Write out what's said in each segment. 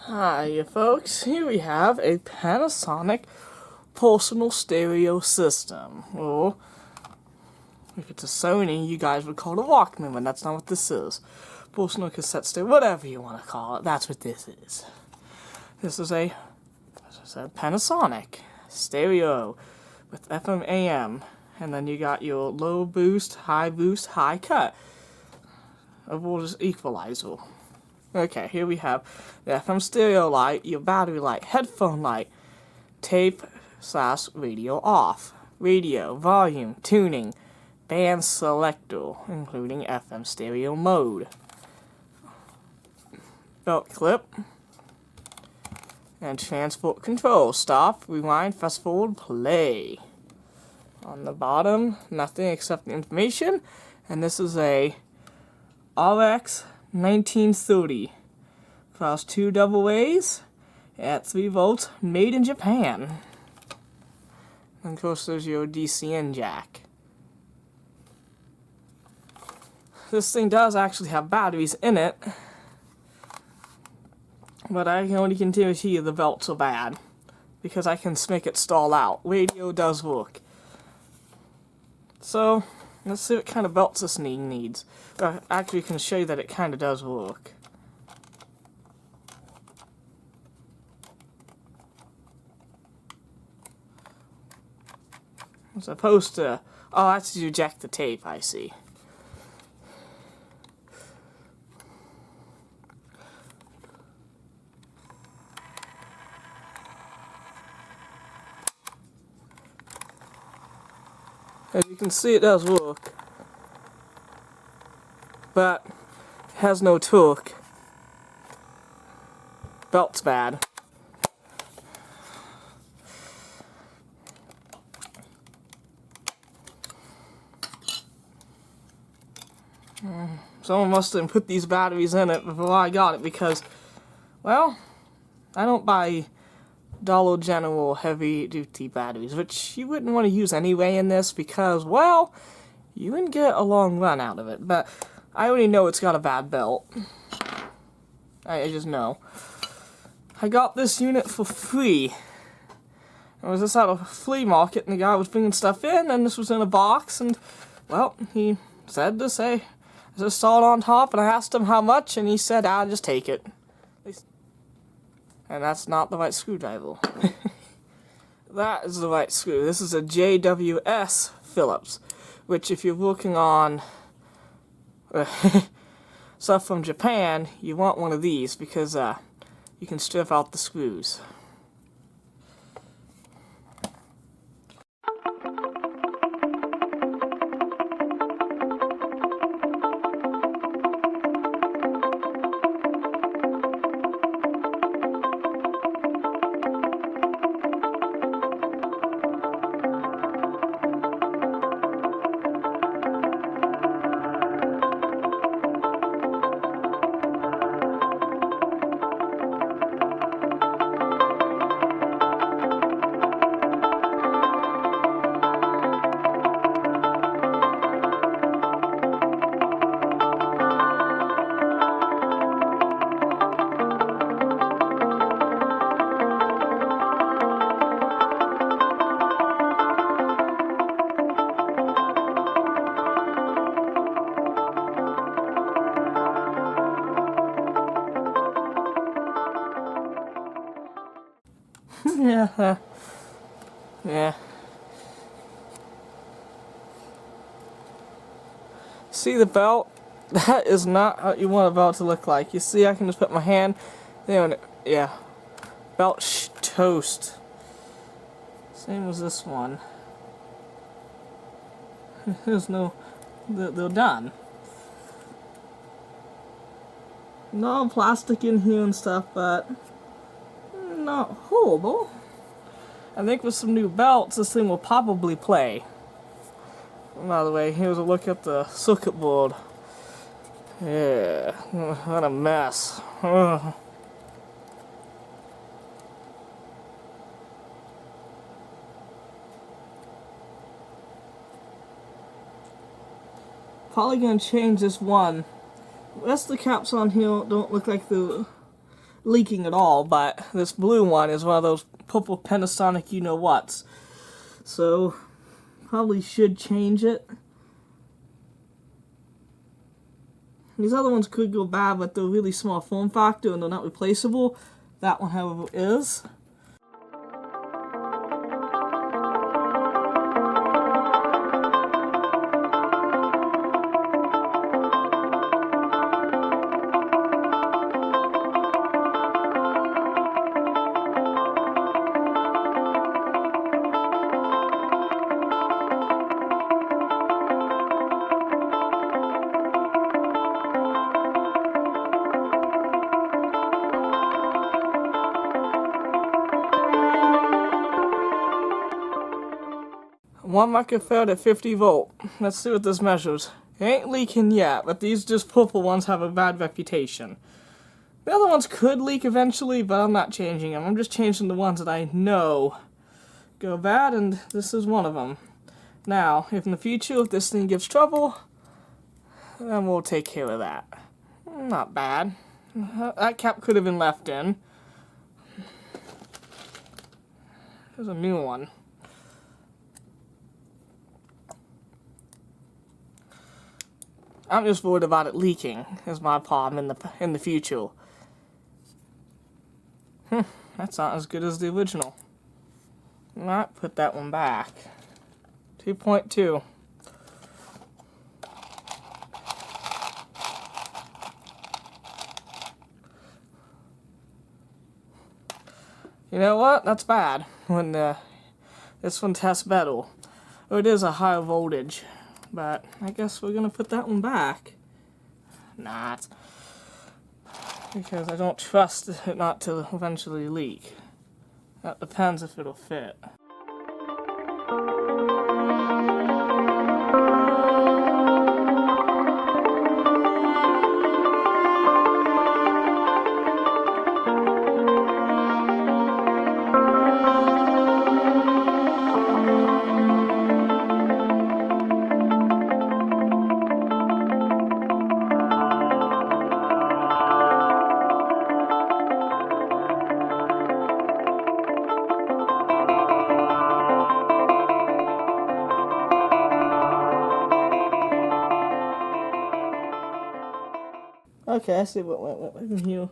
Hi folks, here we have a Panasonic Personal Stereo system, or if it's a Sony, you guys would call it a Walkman, but that's not what this is. Personal cassette stereo, whatever you want to call it, that's what this is. This is a Panasonic stereo with FM AM, and then you got your low boost, high cut, as well as equalizer. Okay, here we have the FM stereo light, your battery light, headphone light, tape/radio off, radio, volume, tuning, band selector, including FM stereo mode, belt clip, and transport control, stop, rewind, fast forward, play. On the bottom, nothing except the information, and this is a RX-1930 across 2 double A's at 3 volts, made in Japan. And of course there's your DCN jack. This thing does actually have batteries in it, but I can only guarantee you the belts are bad, because I can make it stall out. Radio does work. So, let's see what kind of belts this thing needs. Actually, I can show you that it kind of does work. As opposed to... oh, that's to eject the tape, I see. As you can see, it does work, but it has no torque. Belt's bad. Someone must have put these batteries in it before I got it, because, well, I don't buy Dollar General heavy-duty batteries, which you wouldn't want to use anyway in this, because, well, you wouldn't get a long run out of it. But I already know it's got a bad belt. I just know. I got this unit for free. I was just at a flea market, and the guy was bringing stuff in, and this was in a box, and, well, he said to say, I just saw it on top, and I asked him how much, and he said, I'll just take it. And that's not the right screwdriver. That is the right screw. This is a JWS Phillips, which if you're working on stuff from Japan, you want one of these, because you can strip out the screws. Yeah. See the belt? That is not how you want a belt to look like. You see, I can just put my hand there and yeah. Belt toast. Same as this one. There's no... they're done. No plastic in here and stuff, but not horrible. I think with some new belts, this thing will probably play. By the way, here's a look at the circuit board. Yeah, what a mess. Ugh. Probably gonna change this one. The rest of the caps on here don't look like they're leaking at all, but this blue one is one of those purple Panasonic you-know-whats. So, probably should change it. These other ones could go bad, but they're really small form factor and they're not replaceable. That one, however, is. One microfarad at 50 volt. Let's see what this measures. It ain't leaking yet, but these just purple ones have a bad reputation. The other ones could leak eventually, but I'm not changing them. I'm just changing the ones that I know go bad, and this is one of them. Now, if in the future, if this thing gives trouble, then we'll take care of that. Not bad. That cap could have been left in. There's a new one. I'm just worried about it leaking, is my problem in the future. That's not as good as the original. Might put that one back. 2.2. You know what? That's bad. When this one tests better. Or it is a higher voltage. But I guess we're gonna put that one back. Not. Because I don't trust it not to eventually leak. That depends if it'll fit. Okay, I see what went in here.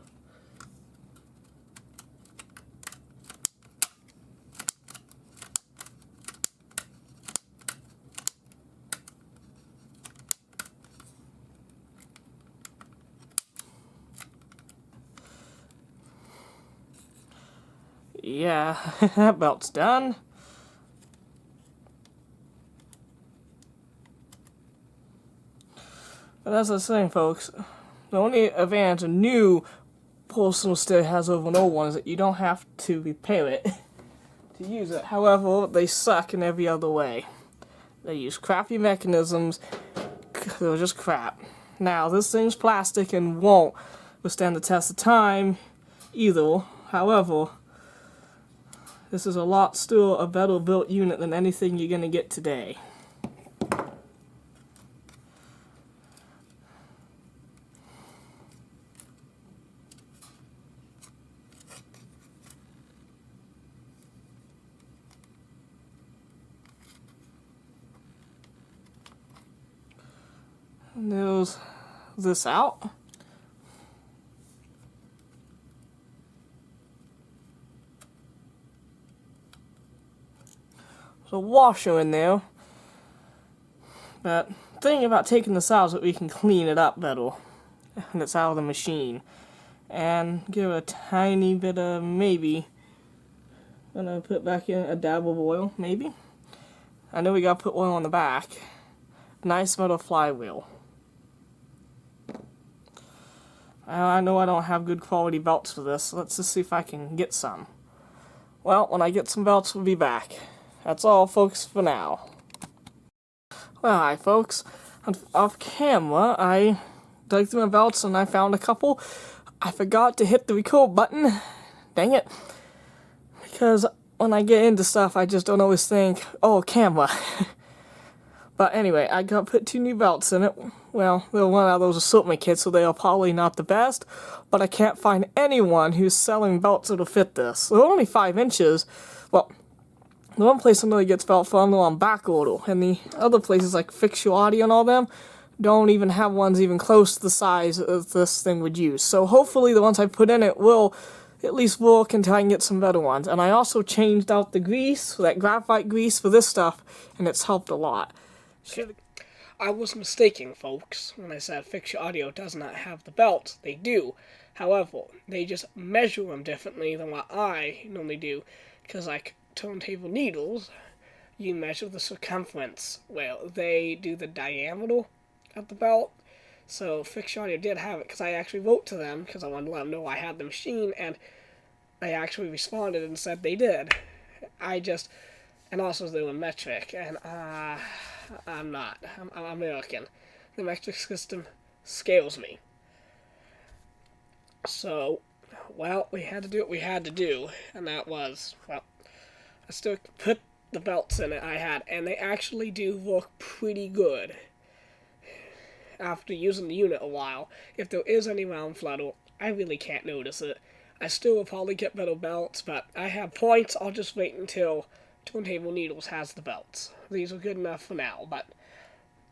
Yeah, that belt's done. But as I was saying, folks, the only advantage a new Personal Stereo has over an old one is that you don't have to repair it to use it. However, they suck in every other way. They use crappy mechanisms. They're just crap. Now, this thing's plastic and won't withstand the test of time either. However, this is still a better built unit than anything you're going to get today. And there's this out. There's a washer in there. But the thing about taking this out is that we can clean it up better. And it's out of the machine. And give it a tiny bit of maybe. I'm gonna put back in a dab of oil, maybe. I know we gotta put oil on the back. Nice metal flywheel. I know I don't have good quality belts for this, so let's just see if I can get some. Well, when I get some belts, we'll be back. That's all, folks, for now. Well, hi, folks. Off camera, I dug through my belts and I found a couple. I forgot to hit the record button. Dang it. Because when I get into stuff, I just don't always think, oh, camera. But anyway, I got put 2 new belts in it. Well, they're one out of those assortment kits, so they are probably not the best. But I can't find anyone who's selling belts that'll fit this. They're only 5 inches. Well, the one place I know gets belt from, they're on back order. And the other places like Fix Your Audio and all them don't even have ones even close to the size that this thing would use. So hopefully the ones I put in it will at least work until I can get some better ones. And I also changed out the grease, that graphite grease, for this stuff, and it's helped a lot. I was mistaken, folks, when I said Fix Your Audio does not have the belts. They do. However, they just measure them differently than what I normally do. Because, like, turntable needles, you measure the circumference. Well, they do the diameter of the belt. So Fix Your Audio did have it, because I actually wrote to them, because I wanted to let them know I had the machine, and they actually responded and said they did. And also they were metric, and I'm not. I'm American. The metric system scales me. So, well, we had to do what we had to do, and that was, well, I still put the belts in it I had, and they actually do work pretty good. After using the unit a while, if there is any round flutter, I really can't notice it. I still will probably get better belts, but I have points. I'll just wait until Turntable Needles has the belts. These are good enough for now, but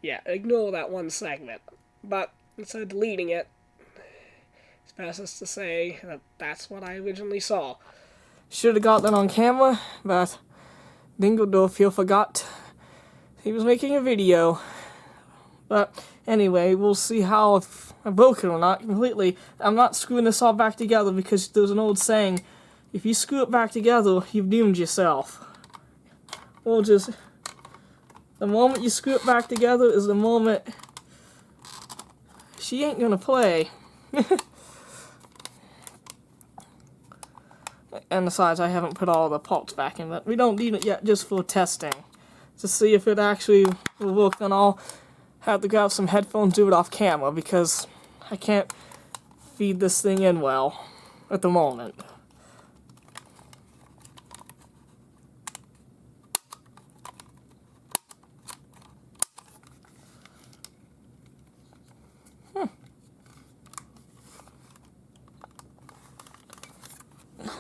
yeah, ignore that one segment. But instead of deleting it, it's best to say that that's what I originally saw. Should have got that on camera, but Dingeldorf forgot he was making a video. But anyway, we'll see how if I broke it or not completely. I'm not screwing this all back together because there's an old saying, if you screw it back together, you've doomed yourself. Or just, the moment you screw it back together is the moment she ain't gonna play. And besides, I haven't put all the parts back in, but we don't need it yet just for testing. To see if it actually will work, then I'll have to grab some headphones, do it off camera, because I can't feed this thing in well at the moment.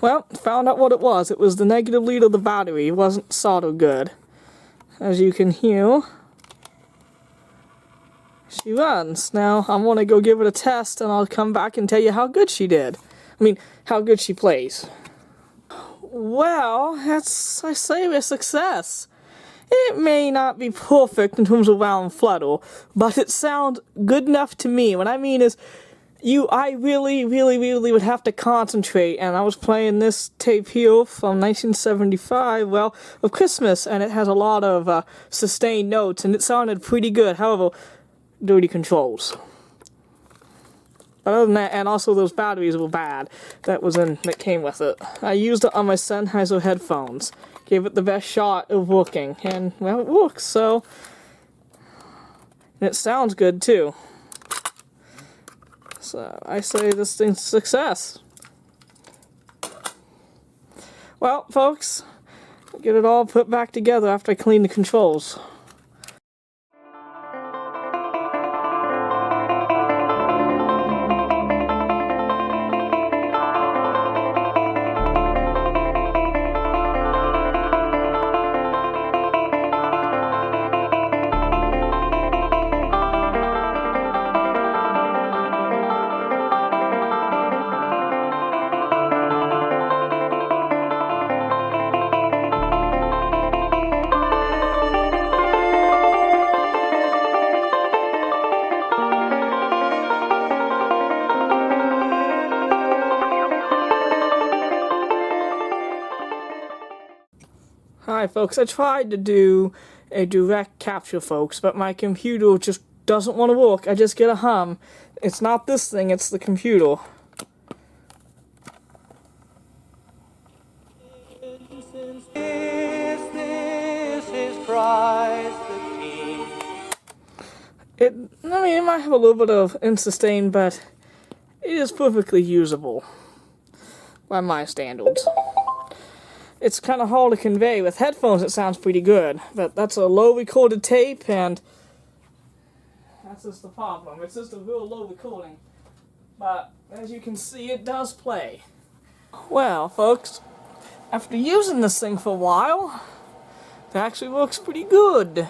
Well, found out what it was. It was the negative lead of the battery. It wasn't soldered good. As you can hear, she runs. Now, I'm going to go give it a test, and I'll come back and tell you how good she did. I mean, how good she plays. Well, that's, I say, a success. It may not be perfect in terms of round flutter, but it sounds good enough to me. What I mean is, I really would have to concentrate, and I was playing this tape here from 1975, well, of Christmas, and it has a lot of sustained notes, and it sounded pretty good. However, dirty controls. But other than that, and also those batteries were bad that came with it. I used it on my Sennheiser headphones. Gave it the best shot of working, and well, it works, so. And it sounds good too. So I say this thing's a success. Well, folks, I'll get it all put back together after I clean the controls. Hi folks, I tried to do a direct capture, folks, but my computer just doesn't want to work. I just get a hum. It's not this thing, it's the computer. This is Christ the King. It might have a little bit of insustain, but it is perfectly usable by my standards. it's kind of hard to convey. With headphones, it sounds pretty good. But that's a low recorded tape, and that's just the problem. It's just a real low recording. But as you can see, it does play. Well, folks, after using this thing for a while, it actually works pretty good.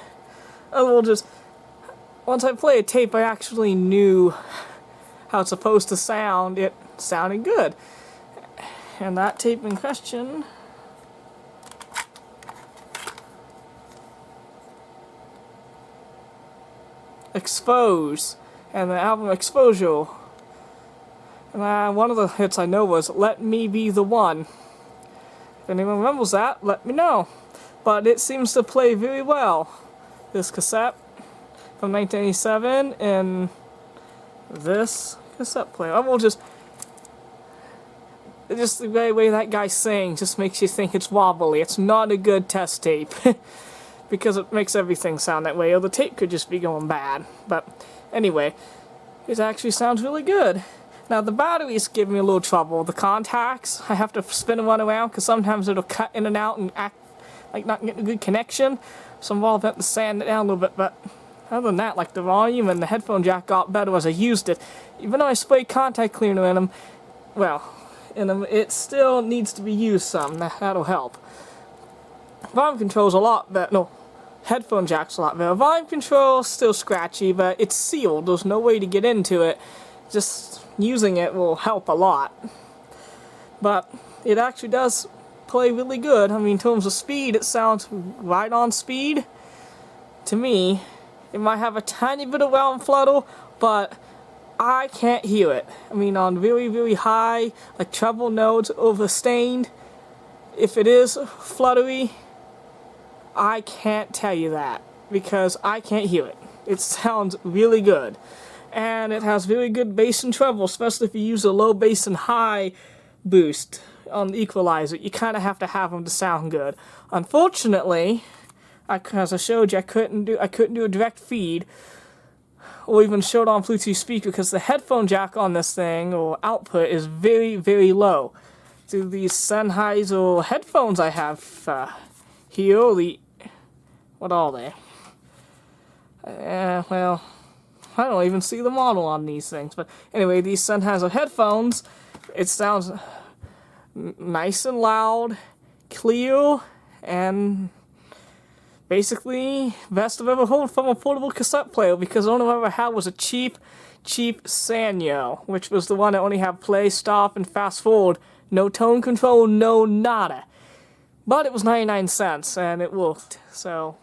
Once I play a tape, I actually knew how it's supposed to sound. It sounded good. And that tape in question Expose, and the album Exposure. And one of the hits I know was Let Me Be the One. If anyone remembers that, let me know. But it seems to play very well. This cassette from 1987 and this cassette player. Just the way that guy sings just makes you think it's wobbly. It's not a good test tape. Because it makes everything sound that way, or the tape could just be going bad. But anyway, it actually sounds really good. Now the batteries give me a little trouble. The contacts, I have to spin and run around because sometimes it'll cut in and out and act like not getting a good connection. So I'm have to sand it down a little bit. But other than that, like the volume and the headphone jack got better as I used it. Even though I sprayed contact cleaner in them, it still needs to be used some. That'll help. Volume control's a lot better. No, headphone jack's a lot better. Volume control's still scratchy, but it's sealed. There's no way to get into it. Just using it will help a lot. But it actually does play really good. I mean, in terms of speed, it sounds right on speed. To me, it might have a tiny bit of round flutter, but I can't hear it. I mean, on really, really high, like treble notes, overstained, if it is fluttery, I can't tell you that, because I can't hear it. It sounds really good. And it has very good bass and treble, especially if you use a low bass and high boost on the equalizer. You kind of have to have them to sound good. Unfortunately, as I showed you, I couldn't do a direct feed or even show it on Bluetooth speaker because the headphone jack on this thing or output is very, very low. Through these Sennheiser headphones I have here, what are they? Well, I don't even see the model on these things. But anyway, these Sennheiser headphones, it sounds nice and loud, clear, and basically best I've ever heard from a portable cassette player, because the only one I ever had was a cheap Sanyo, which was the one that only had play, stop, and fast forward. No tone control, no nada. But it was 99 cents, and it worked, so